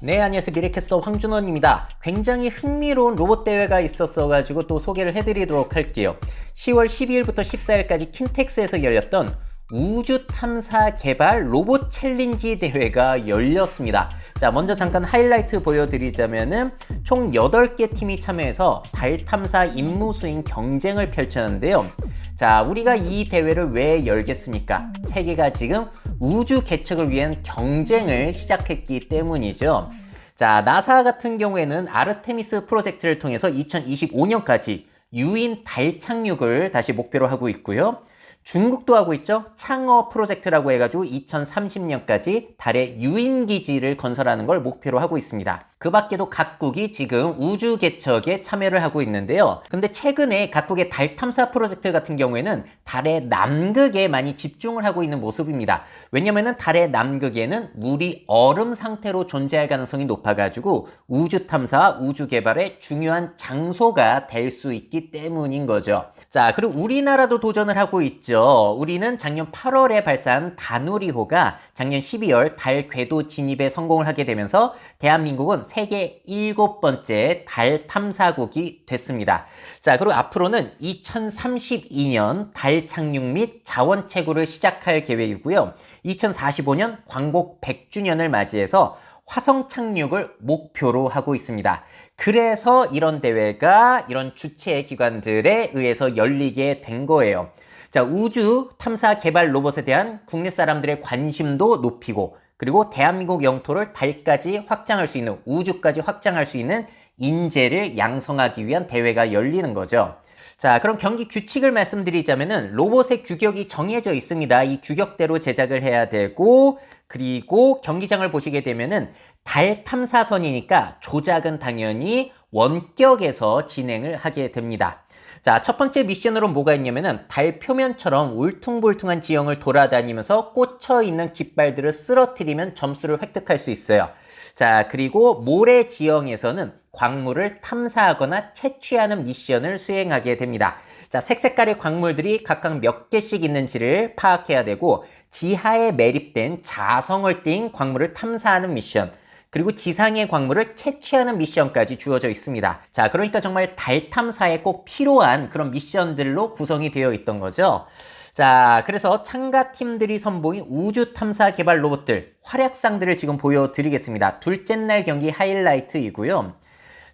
네, 안녕하세요. 미래캐스터 황준원입니다. 굉장히 흥미로운 로봇 대회가 있었어가지고 또 소개를 해드리도록 할게요. 10월 12일부터 14일까지 킨텍스에서 열렸던 우주 탐사 개발 로봇 챌린지 대회가 열렸습니다. 자, 먼저 잠깐 하이라이트 보여드리자면은 총 8개 팀이 참여해서 달 탐사 임무 수행 경쟁을 펼쳤는데요. 자, 우리가 이 대회를 왜 열겠습니까? 세계가 지금 우주 개척을 위한 경쟁을 시작했기 때문이죠. 자, 나사 같은 경우에는 아르테미스 프로젝트를 통해서 2025년까지 유인 달 착륙을 다시 목표로 하고 있고요. 중국도 하고 있죠. 창어 프로젝트라고 해가지고 2030년까지 달에 유인기지를 건설하는 걸 목표로 하고 있습니다. 그 밖에도 각국이 지금 우주 개척에 참여를 하고 있는데요. 근데 최근에 각국의 달 탐사 프로젝트 같은 경우에는 달의 남극에 많이 집중을 하고 있는 모습입니다. 왜냐면은 달의 남극에는 물이 얼음 상태로 존재할 가능성이 높아가지고 우주 탐사와 우주 개발의 중요한 장소가 될 수 있기 때문인 거죠. 자, 그리고 우리나라도 도전을 하고 있죠. 우리는 작년 8월에 발사한 다누리호가 작년 12월 달 궤도 진입에 성공을 하게 되면서 대한민국은 세계 7번째 달 탐사국이 됐습니다. 자, 그리고 앞으로는 2032년 달 착륙 및 자원 채굴을 시작할 계획이고요. 2045년 광복 100주년을 맞이해서 화성 착륙을 목표로 하고 있습니다. 그래서 이런 대회가 이런 주최 기관들에 의해서 열리게 된 거예요. 자, 우주 탐사 개발 로봇에 대한 국내 사람들의 관심도 높이고, 그리고 대한민국 영토를 달까지 확장할 수 있는, 우주까지 확장할 수 있는 인재를 양성하기 위한 대회가 열리는 거죠. 자, 그럼 경기 규칙을 말씀드리자면은 로봇의 규격이 정해져 있습니다. 이 규격대로 제작을 해야 되고, 그리고 경기장을 보시게 되면은 달 탐사선이니까 조작은 당연히 원격에서 진행을 하게 됩니다. 자, 첫 번째 미션으로 뭐가 있냐면은 달 표면처럼 울퉁불퉁한 지형을 돌아다니면서 꽂혀 있는 깃발들을 쓰러뜨리면 점수를 획득할 수 있어요. 자, 그리고 모래 지형에서는 광물을 탐사하거나 채취하는 미션을 수행하게 됩니다. 자, 색색깔의 광물들이 각각 몇 개씩 있는지를 파악해야 되고, 지하에 매립된 자성을 띈 광물을 탐사하는 미션, 그리고 지상의 광물을 채취하는 미션까지 주어져 있습니다. 자, 그러니까 정말 달 탐사에 꼭 필요한 그런 미션들로 구성이 되어 있던 거죠. 자, 그래서 참가팀들이 선보인 우주 탐사 개발 로봇들 활약상들을 지금 보여드리겠습니다. 둘째 날 경기 하이라이트이고요.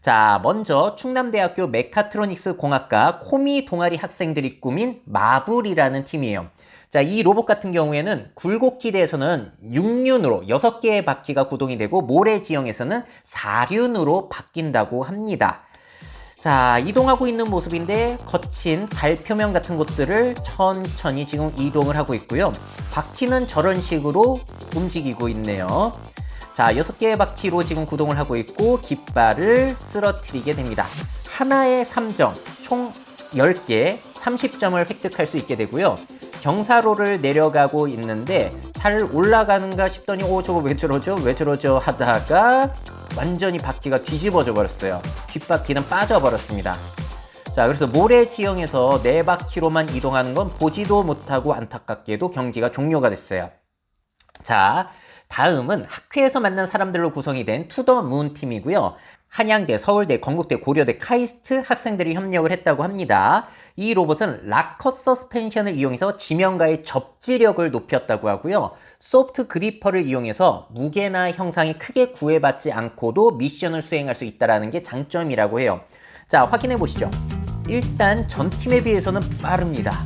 자, 먼저 충남대학교 메카트로닉스 공학과 코미 동아리 학생들이 꾸민 마블이라는 팀이에요. 자, 이 로봇 같은 경우에는 굴곡지대에서는 6륜으로 6개의 바퀴가 구동이 되고, 모래 지형에서는 4륜으로 바뀐다고 합니다. 자, 이동하고 있는 모습인데 거친 달 표면 같은 곳들을 천천히 지금 이동을 하고 있고요. 바퀴는 저런 식으로 움직이고 있네요. 자, 6개의 바퀴로 지금 구동을 하고 있고, 깃발을 쓰러뜨리게 됩니다. 하나의 3점, 총 10개, 30점을 획득할 수 있게 되고요. 경사로를 내려가고 있는데 잘 올라가는가 싶더니 저거 왜 저러죠 하다가 완전히 바퀴가 뒤집어져 버렸어요. 뒷바퀴는 빠져버렸습니다. 자, 그래서 모래 지형에서 4바퀴로만 이동하는 건 보지도 못하고 안타깝게도 경기가 종료가 됐어요. 자, 다음은 학회에서 만난 사람들로 구성이 된 투더문 팀이고요. 한양대, 서울대, 건국대, 고려대, 카이스트 학생들이 협력을 했다고 합니다. 이 로봇은 락커 서스펜션을 이용해서 지면과의 접지력을 높였다고 하고요. 소프트 그리퍼를 이용해서 무게나 형상이 크게 구애받지 않고도 미션을 수행할 수 있다는 게 장점이라고 해요. 자, 확인해 보시죠. 일단 전 팀에 비해서는 빠릅니다.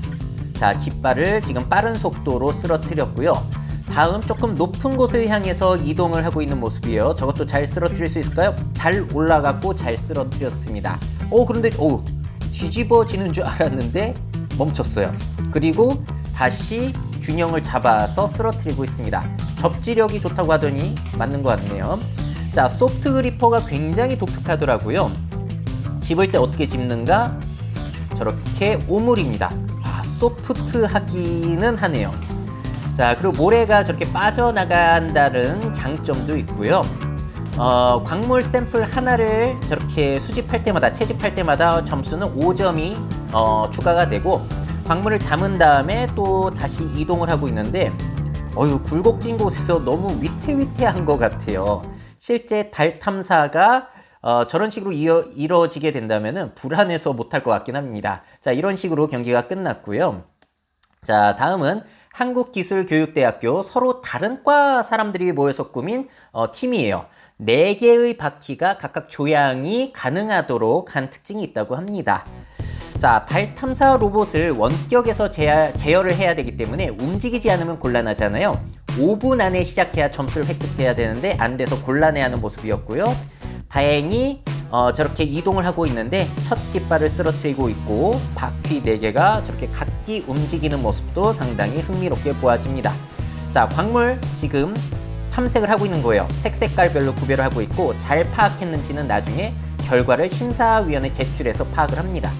자, 깃발을 지금 빠른 속도로 쓰러뜨렸고요. 다음 조금 높은 곳을 향해서 이동을 하고 있는 모습이에요. 저것도 잘 쓰러뜨릴 수 있을까요? 잘 올라갔고 잘 쓰러뜨렸습니다. 그런데 뒤집어지는 줄 알았는데 멈췄어요. 그리고 다시 균형을 잡아서 쓰러뜨리고 있습니다. 접지력이 좋다고 하더니 맞는 것 같네요. 자, 소프트 그리퍼가 굉장히 독특하더라고요. 집을 때 어떻게 집는가? 저렇게 오물입니다. 소프트하기는 하네요. 자, 그리고 모래가 저렇게 빠져나간다는 장점도 있고요. 광물 샘플 하나를 저렇게 수집할 때마다, 채집할 때마다 점수는 5점이 추가가 되고, 광물을 담은 다음에 또 다시 이동을 하고 있는데 굴곡진 곳에서 너무 위태위태한 것 같아요. 실제 달 탐사가 저런 식으로 이루어지게 된다면 불안해서 못할 것 같긴 합니다. 자, 이런 식으로 경기가 끝났고요. 자, 다음은 한국기술교육대학교 서로 다른 과 사람들이 모여서 꾸민 팀이에요. 4개의 바퀴가 각각 조향이 가능하도록 한 특징이 있다고 합니다. 자, 달 탐사 로봇을 원격에서 제어를 해야 되기 때문에 움직이지 않으면 곤란하잖아요. 5분 안에 시작해야 점수를 획득해야 되는데 안 돼서 곤란해하는 모습이었고요. 다행히 저렇게 이동을 하고 있는데 첫 깃발을 쓰러뜨리고 있고 바퀴 4개가 저렇게 각기 움직이는 모습도 상당히 흥미롭게 보아집니다. 자, 광물 지금 탐색을 하고 있는 거예요. 색깔별로 구별을 하고 있고 잘 파악했는지는 나중에 결과를 심사위원회 제출해서 파악을 합니다.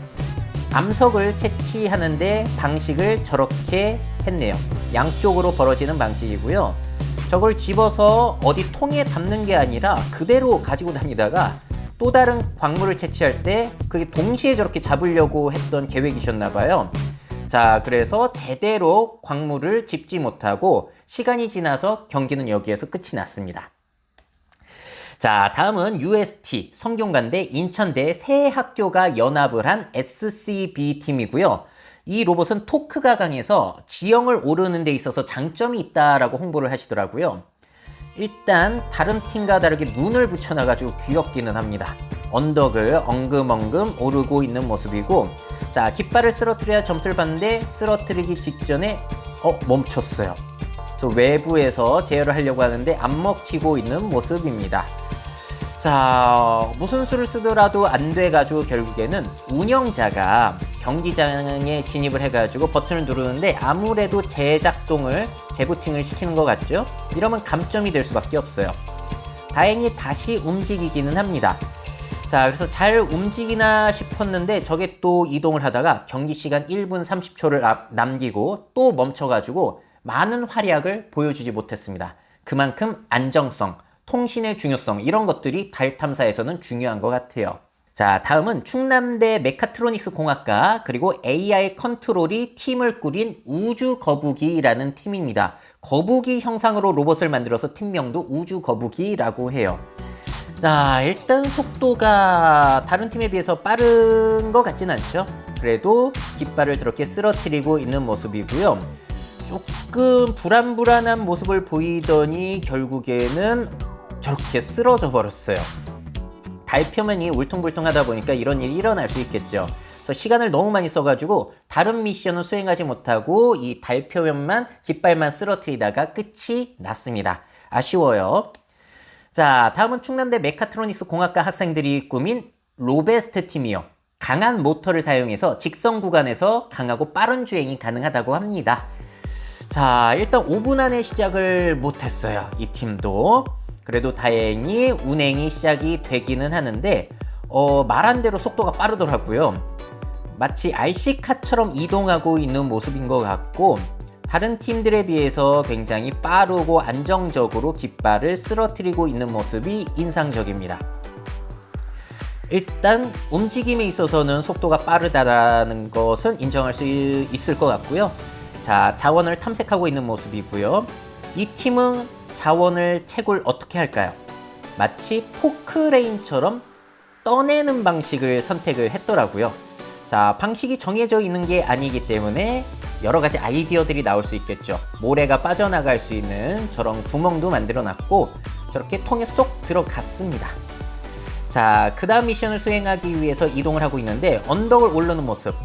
암석을 채취하는데 방식을 저렇게 했네요. 양쪽으로 벌어지는 방식이고요. 저걸 집어서 어디 통에 담는 게 아니라 그대로 가지고 다니다가 또 다른 광물을 채취할 때 그게 동시에 저렇게 잡으려고 했던 계획이셨나 봐요. 자, 그래서 제대로 광물을 집지 못하고 시간이 지나서 경기는 여기에서 끝이 났습니다. 자, 다음은 UST, 성균관대, 인천대 세 학교가 연합을 한 SCB 팀이고요. 이 로봇은 토크가 강해서 지형을 오르는 데 있어서 장점이 있다라고 홍보를 하시더라고요. 일단 다른 팀과 다르게 눈을 붙여놔가지고 귀엽기는 합니다. 언덕을 엉금엉금 오르고 있는 모습이고, 자, 깃발을 쓰러뜨려야 점수를 받는데 쓰러뜨리기 직전에 멈췄어요. 그래서 외부에서 제어를 하려고 하는데 안 먹히고 있는 모습입니다. 자, 무슨 수를 쓰더라도 안 돼가지고 결국에는 운영자가 경기장에 진입을 해가지고 버튼을 누르는데 아무래도 재부팅을 시키는 것 같죠? 이러면 감점이 될 수밖에 없어요. 다행히 다시 움직이기는 합니다. 자, 그래서 잘 움직이나 싶었는데 저게 또 이동을 하다가 경기 시간 1분 30초를 남기고 또 멈춰가지고 많은 활약을 보여주지 못했습니다. 그만큼 안정성, 통신의 중요성 이런 것들이 달 탐사에서는 중요한 것 같아요. 자, 다음은 충남대 메카트로닉스 공학과 그리고 AI 컨트롤이 팀을 꾸린 우주거북이라는 팀입니다. 거북이 형상으로 로봇을 만들어서 팀명도 우주거북이라고 해요. 자, 일단 속도가 다른 팀에 비해서 빠른 것 같진 않죠. 그래도 깃발을 저렇게 쓰러뜨리고 있는 모습이고요. 조금 불안불안한 모습을 보이더니 결국에는 저렇게 쓰러져 버렸어요. 달 표면이 울퉁불퉁하다 보니까 이런 일이 일어날 수 있겠죠. 그래서 시간을 너무 많이 써가지고 다른 미션을 수행하지 못하고 이 달 표면만 깃발만 쓰러뜨리다가 끝이 났습니다. 아쉬워요. 자, 다음은 충남대 메카트로닉스 공학과 학생들이 꾸민 로베스트 팀이요. 강한 모터를 사용해서 직선 구간에서 강하고 빠른 주행이 가능하다고 합니다. 자, 일단 5분 안에 시작을 못했어요. 이 팀도. 그래도 다행히 운행이 시작이 되기는 하는데 말한 대로 속도가 빠르더라고요. 마치 RC카처럼 이동하고 있는 모습인 것 같고 다른 팀들에 비해서 굉장히 빠르고 안정적으로 깃발을 쓰러뜨리고 있는 모습이 인상적입니다. 일단 움직임에 있어서는 속도가 빠르다는 것은 인정할 수 있을 것 같고요. 자, 자원을 탐색하고 있는 모습이고요. 이 팀은 자원을 채굴 어떻게 할까요? 마치 포크레인처럼 떠내는 방식을 선택을 했더라고요. 자, 방식이 정해져 있는 게 아니기 때문에 여러 가지 아이디어들이 나올 수 있겠죠. 모래가 빠져나갈 수 있는 저런 구멍도 만들어 놨고 저렇게 통에 쏙 들어갔습니다. 자, 그 다음 미션을 수행하기 위해서 이동을 하고 있는데 언덕을 오르는 모습.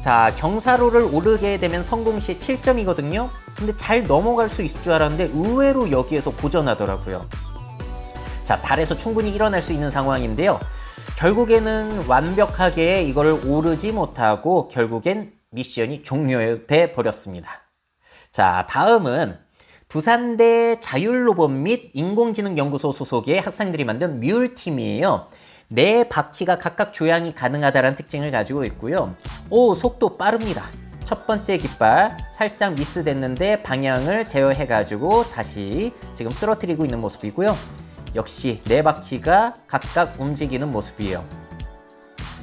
자, 경사로를 오르게 되면 성공 시 7점이거든요. 근데 잘 넘어갈 수 있을 줄 알았는데 의외로 여기에서 고전하더라고요. 자, 달에서 충분히 일어날 수 있는 상황인데요. 결국에는 완벽하게 이걸 오르지 못하고 결국엔 미션이 종료돼 버렸습니다. 자, 다음은 부산대 자율로봇 및 인공지능연구소 소속의 학생들이 만든 뮬팀이에요. 4바퀴가 각각 조향이 가능하다는 특징을 가지고 있고요. 속도 빠릅니다. 첫 번째 깃발 살짝 미스됐는데 방향을 제어해가지고 다시 지금 쓰러뜨리고 있는 모습이고요. 역시 4바퀴가 각각 움직이는 모습이에요.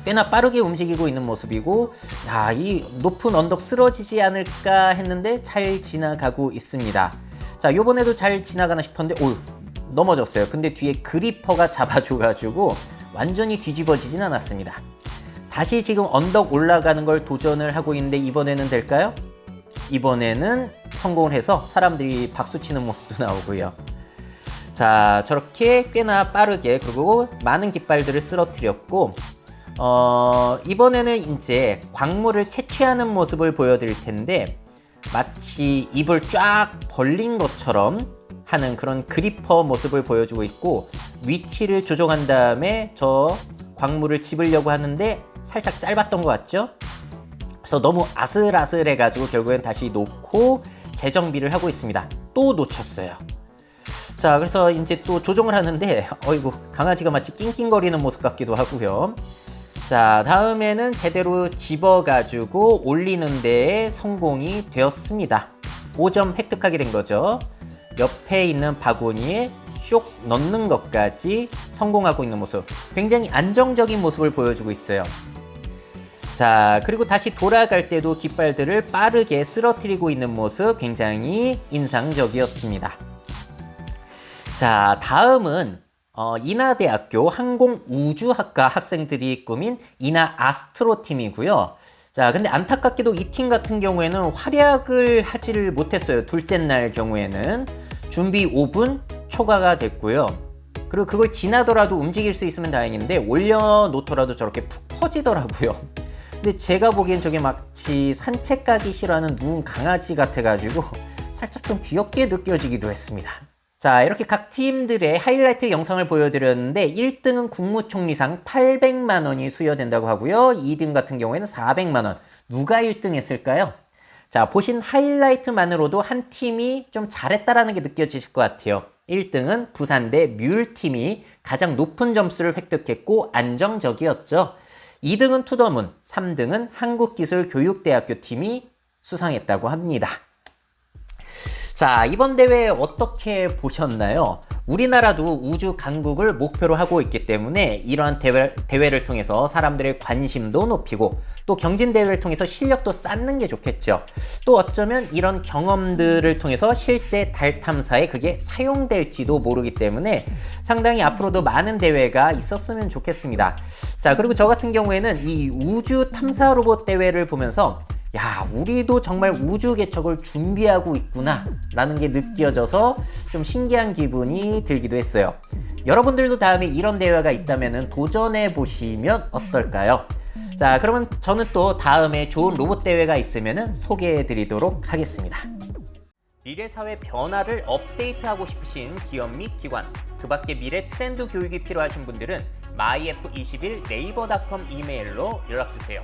꽤나 빠르게 움직이고 있는 모습이고, 야, 이 높은 언덕 쓰러지지 않을까 했는데 잘 지나가고 있습니다. 자, 요번에도 잘 지나가나 싶었는데 넘어졌어요. 근데 뒤에 그리퍼가 잡아줘가지고 완전히 뒤집어지진 않았습니다. 다시 지금 언덕 올라가는 걸 도전을 하고 있는데 이번에는 될까요? 이번에는 성공을 해서 사람들이 박수치는 모습도 나오고요. 자, 저렇게 꽤나 빠르게 그리고 많은 깃발들을 쓰러뜨렸고 이번에는 이제 광물을 채취하는 모습을 보여드릴 텐데 마치 입을 쫙 벌린 것처럼 하는 그런 그리퍼 모습을 보여주고 있고 위치를 조정한 다음에 저 광물을 집으려고 하는데 살짝 짧았던 것 같죠? 그래서 너무 아슬아슬해가지고 결국엔 다시 놓고 재정비를 하고 있습니다. 또 놓쳤어요. 자, 그래서 이제 또 조정을 하는데 어이구, 강아지가 마치 낑낑거리는 모습 같기도 하고요. 자, 다음에는 제대로 집어가지고 올리는 데에 성공이 되었습니다. 5점 획득하게 된 거죠. 옆에 있는 바구니에 쇽 넣는 것까지 성공하고 있는 모습, 굉장히 안정적인 모습을 보여주고 있어요. 자, 그리고 다시 돌아갈 때도 깃발들을 빠르게 쓰러뜨리고 있는 모습 굉장히 인상적이었습니다. 자, 다음은 인하대학교 항공우주학과 학생들이 꾸민 인하 아스트로 팀이고요. 자, 근데 안타깝게도 이 팀 같은 경우에는 활약을 하지를 못했어요. 둘째 날 경우에는 준비 5분 초과가 됐고요. 그리고 그걸 지나더라도 움직일 수 있으면 다행인데 올려놓더라도 저렇게 푹 퍼지더라고요. 근데 제가 보기엔 저게 마치 산책 가기 싫어하는 누운 강아지 같아가지고 살짝 좀 귀엽게 느껴지기도 했습니다. 자, 이렇게 각 팀들의 하이라이트 영상을 보여드렸는데 1등은 국무총리상 800만 원이 수여된다고 하고요. 2등 같은 경우에는 400만 원. 누가 1등 했을까요? 자, 보신 하이라이트만으로도 한 팀이 좀 잘했다라는 게 느껴지실 것 같아요. 1등은 부산대 뮬팀이 가장 높은 점수를 획득했고 안정적이었죠. 2등은 투더문, 3등은 한국기술교육대학교 팀이 수상했다고 합니다. 자, 이번 대회 어떻게 보셨나요? 우리나라도 우주 강국을 목표로 하고 있기 때문에 이러한 대회를 통해서 사람들의 관심도 높이고 또 경진대회를 통해서 실력도 쌓는 게 좋겠죠. 또 어쩌면 이런 경험들을 통해서 실제 달 탐사에 그게 사용될지도 모르기 때문에 상당히 앞으로도 많은 대회가 있었으면 좋겠습니다. 자, 그리고 저 같은 경우에는 이 우주 탐사 로봇 대회를 보면서 야, 우리도 정말 우주 개척을 준비하고 있구나 라는 게 느껴져서 좀 신기한 기분이 들기도 했어요. 여러분들도 다음에 이런 대회가 있다면 도전해 보시면 어떨까요? 자, 그러면 저는 또 다음에 좋은 로봇 대회가 있으면 소개해 드리도록 하겠습니다. 미래사회 변화를 업데이트하고 싶으신 기업 및 기관, 그 밖에 미래 트렌드 교육이 필요하신 분들은 myf21naver.com 이메일로 연락주세요.